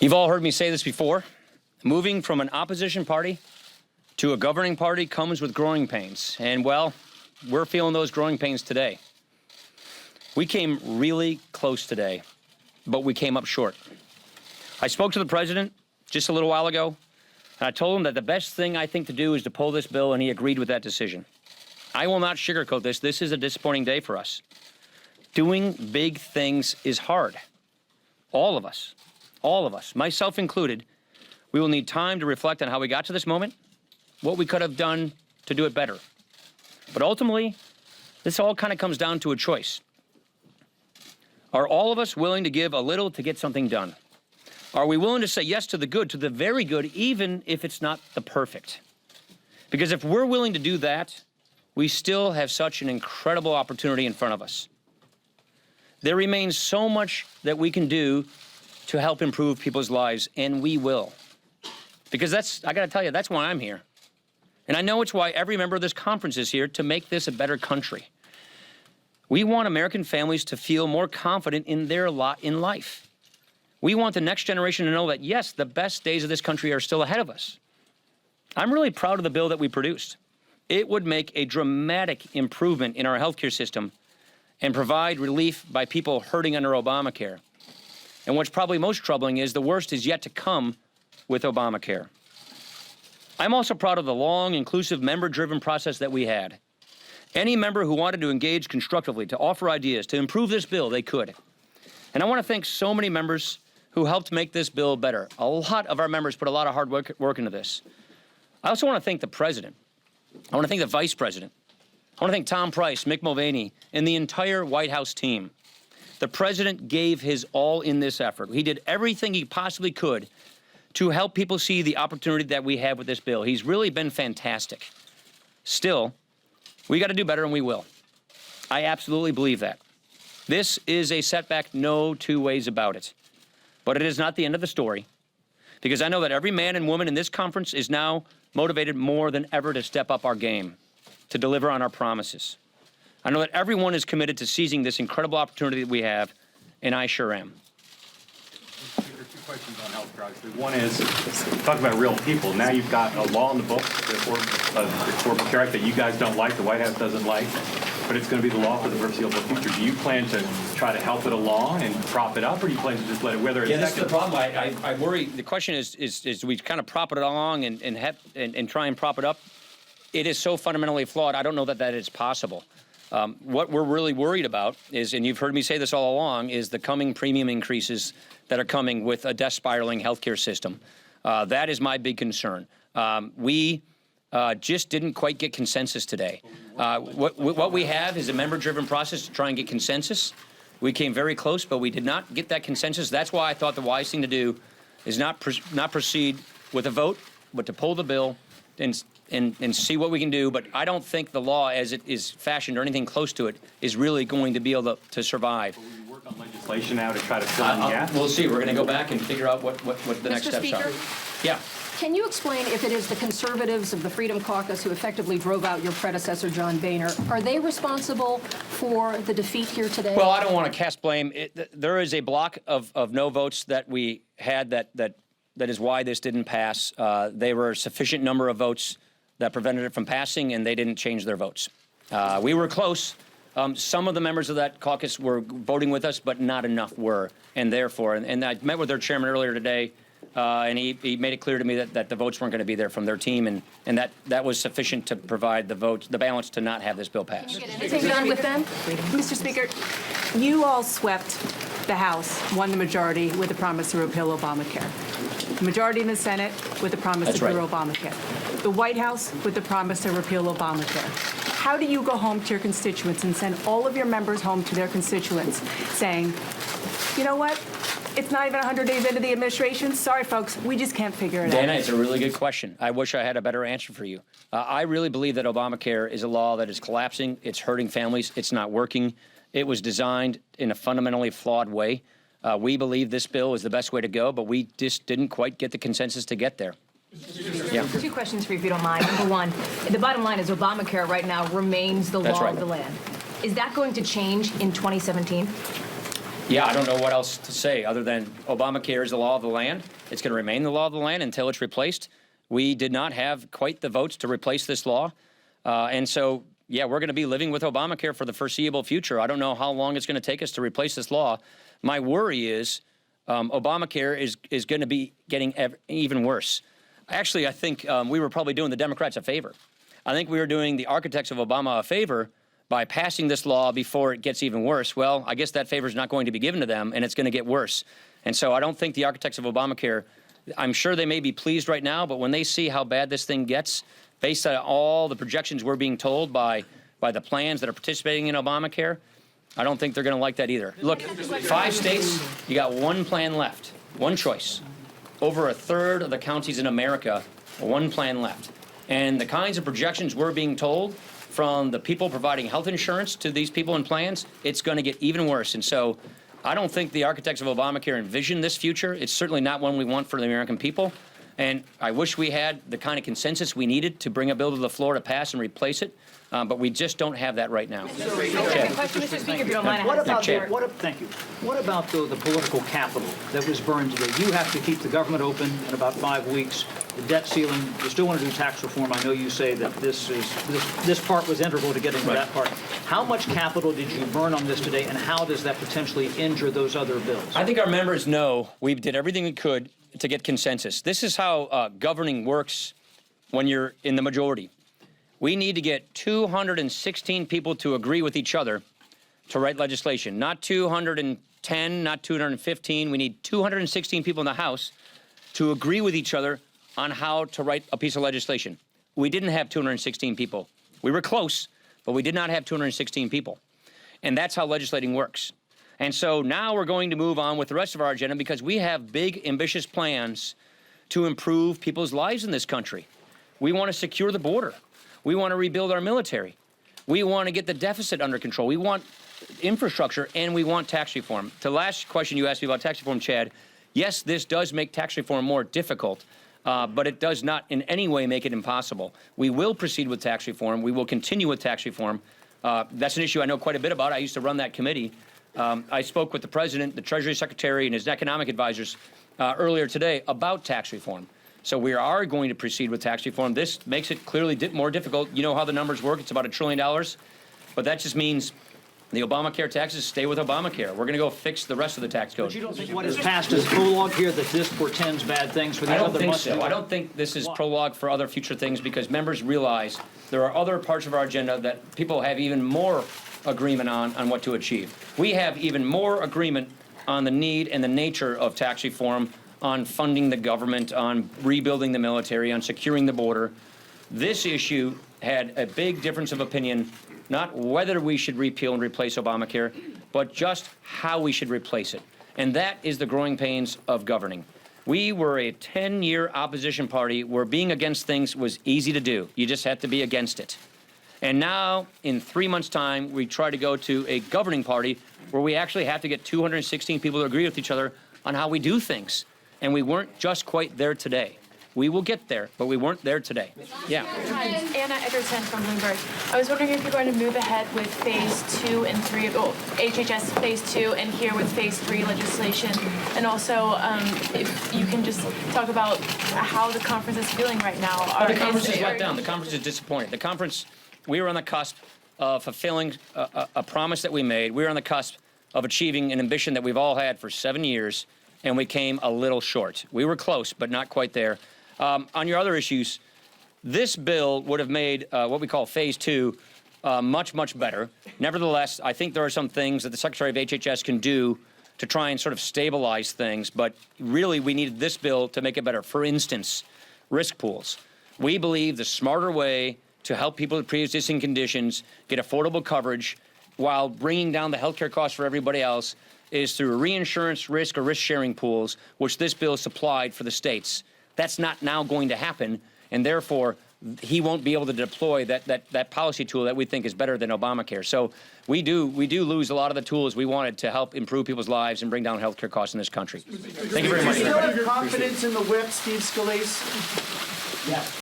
You've all heard me say this before. Moving from an opposition party to a governing party comes with growing pains. And, well, we're feeling those growing pains today. We came really close today, but we came up short. I spoke to the president just a little while ago, and I told him that the best thing I think to do is to pull this bill, and he agreed with that decision. I will not sugarcoat this. This is a disappointing day for us. Doing big things is hard. All of us, myself included, we will need time to reflect on how we got to this moment, what we could have done to do it better. But ultimately, this all kind of comes down to a choice. Are all of us willing to give a little to get something done? Are we willing to say yes to the good, to the very good, even if it's not the perfect? Because if we're willing to do that, we still have such an incredible opportunity in front of us. There remains so much that we can do to help improve people's lives, and we will. Because I gotta tell you, that's why I'm here. And I know it's why every member of this conference is here, to make this a better country. We want American families to feel more confident in their lot in life. We want the next generation to know that, yes, the best days of this country are still ahead of us. I'm really proud of the bill that we produced. It would make a dramatic improvement in our healthcare system and provide relief by people hurting under Obamacare. And what's probably most troubling is the worst is yet to come with Obamacare. I'm also proud of the long, inclusive, member-driven process that we had. Any member who wanted to engage constructively, to offer ideas, to improve this bill, they could. And I want to thank so many members who helped make this bill better. A lot of our members put a lot of hard work into this. I also want to thank the president. I want to thank the vice president. I want to thank Tom Price, Mick Mulvaney, and the entire White House team. The president gave his all in this effort. He did everything he possibly could to help people see the opportunity that we have with this bill. He's really been fantastic. Still, we got to do better, and we will. I absolutely believe that. This is a setback, no two ways about it. But it is not the end of the story, because I know that every man and woman in this conference is now motivated more than ever to step up our game, to deliver on our promises. I know that everyone is committed to seizing this incredible opportunity that we have, and I sure am. There are two questions on health care. One is, talk about real people. Now you've got a law in the books, the Affordable Care Act, that you guys don't like, the White House doesn't like, but it's going to be the law for the foreseeable future. Do you plan to try to help it along and prop it up, or do you plan to just let it wither? Yeah, that's the problem. I worry. The question is we kind of prop it along and try and prop it up. It is so fundamentally flawed. I don't know that is possible. What we're really worried about is, and you've heard me say this all along, is the coming premium increases that are coming with a death spiraling healthcare system. That is my big concern. We just didn't quite get consensus today. What we have is a member-driven process to try and get consensus. We came very close, but we did not get that consensus. That's why I thought the wise thing to do is not proceed with a vote, but to pull the bill and see what we can do. But I don't think the law, as it is fashioned or anything close to it, is really going to be able to survive. Will you work on legislation now to try to fill in the gap? We'll see. We're going to go back and figure out what the next steps Speaker? are. Yeah. Can you explain if it is the conservatives of the Freedom Caucus who effectively drove out your predecessor, John Boehner, are they responsible for the defeat here today? Well, I don't want to cast blame. There is a block of no votes that we had that is why this didn't pass. They were a sufficient number of votes that prevented it from passing, and they didn't change their votes. We were close. Some of the members of that caucus were voting with us, but not enough were, and therefore, and I met with their chairman earlier today, and he made it clear to me that the votes weren't going to be there from their team, and that was sufficient to provide the balance to not have this bill pass. Anything done with them? Mr. Speaker, you all swept the House, won the majority with the promise to repeal Obamacare. The majority in the Senate with the promise That's to repeal right. Obamacare. The White House with the promise to repeal Obamacare. How do you go home to your constituents and send all of your members home to their constituents saying, you know what? It's not even 100 days into the administration. Sorry, folks, we just can't figure it out. Dana, it's a really good question. I wish I had a better answer for you. I really believe that Obamacare is a law that is collapsing. It's hurting families. It's not working. It was designed in a fundamentally flawed way. We believe this bill is the best way to go, but we just didn't quite get the consensus to get there. Yeah. Two questions for you, if you don't mind. Number one, the bottom line is Obamacare right now remains the That's law right. of the land. Is that going to change in 2017? Yeah, I don't know what else to say other than Obamacare is the law of the land. It's going to remain the law of the land until it's replaced. We did not have quite the votes to replace this law. And so, yeah, we're going to be living with Obamacare for the foreseeable future. I don't know how long it's going to take us to replace this law. My worry is Obamacare is going to be getting even worse. Actually, I think we were probably doing the Democrats a favor. I think we were doing the architects of Obama a favor by passing this law before it gets even worse. Well, I guess that favor is not going to be given to them, and it's going to get worse. And so I don't think the architects of Obamacare, I'm sure they may be pleased right now, but when they see how bad this thing gets, based on all the projections we're being told by the plans that are participating in Obamacare, I don't think they're going to like that either. Look, 5 states, you got one plan left, one choice. Over a third of the counties in America, one plan left. And the kinds of projections we're being told from the people providing health insurance to these people in plans, it's going to get even worse. And so I don't think the architects of Obamacare envision this future. It's certainly not one we want for the American people. And I wish we had the kind of consensus we needed to bring a bill to the floor to pass and replace it. But we just don't have that right now. Question, Mr. Speaker, if you don't mind. What about Chair. thank you. What about the political capital that was burned today? You have to keep the government open in about 5 weeks. The debt ceiling, you still want to do tax reform. I know you say that this part was integral to getting to that part. How much capital did you burn on this today, and how does that potentially injure those other bills? I think our members know we did everything we could to get consensus. This is how governing works when you're in the majority. We need to get 216 people to agree with each other to write legislation. Not 210, not 215. We need 216 people in the House to agree with each other on how to write a piece of legislation. We didn't have 216 people. We were close, but we did not have 216 people. And that's how legislating works. And so now we're going to move on with the rest of our agenda because we have big, ambitious plans to improve people's lives in this country. We want to secure the border. We want to rebuild our military. We want to get the deficit under control. We want infrastructure, and we want tax reform. To the last question you asked me about tax reform, Chad, yes, this does make tax reform more difficult, but it does not in any way make it impossible. We will proceed with tax reform. We will continue with tax reform. That's an issue I know quite a bit about. I used to run that committee. I spoke with the President, the Treasury Secretary, and his economic advisors earlier today about tax reform. So we are going to proceed with tax reform. This makes it clearly more difficult. You know how the numbers work. It's about $1 trillion. But that just means the Obamacare taxes stay with Obamacare. We're going to go fix the rest of the tax code. But you don't think what is passed is prologue here, that this portends bad things for the I other don't think months? so. I don't think this is prologue for other future things because members realize there are other parts of our agenda that people have even more agreement on what to achieve. We have even more agreement on the need and the nature of tax reform, on funding the government, on rebuilding the military, on securing the border. This issue had a big difference of opinion, not whether we should repeal and replace Obamacare, but just how we should replace it. And that is the growing pains of governing. We were a 10-year opposition party where being against things was easy to do. You just had to be against it. And now, in 3 months' time, we try to go to a governing party where we actually have to get 216 people to agree with each other on how we do things. And we weren't just quite there today. We will get there, but we weren't there today. Yeah. Hi, Anna Ederson from Bloomberg. I was wondering if you're going to move ahead with phase 2 and 3, HHS phase 2 and here with phase 3 legislation. And also, if you can just talk about how the conference is feeling right now. The conference is let down. The conference is disappointed. The conference, we were on the cusp of fulfilling a promise that we made. We were on the cusp of achieving an ambition that we've all had for 7 years, and we came a little short. We were close, but not quite there. On your other issues, this bill would have made what we call phase 2 much, much better. Nevertheless, I think there are some things that the Secretary of HHS can do to try and sort of stabilize things, but really we needed this bill to make it better. For instance, risk pools. We believe the smarter way to help people with pre-existing conditions get affordable coverage while bringing down the healthcare costs for everybody else is through reinsurance risk or risk-sharing pools, which this bill supplied for the states. That's not now going to happen, and therefore he won't be able to deploy that policy tool that we think is better than Obamacare. So we do lose a lot of the tools we wanted to help improve people's lives and bring down healthcare costs in this country. Thank you very much. Do you still have confidence in the whip, Steve Scalise? Yes.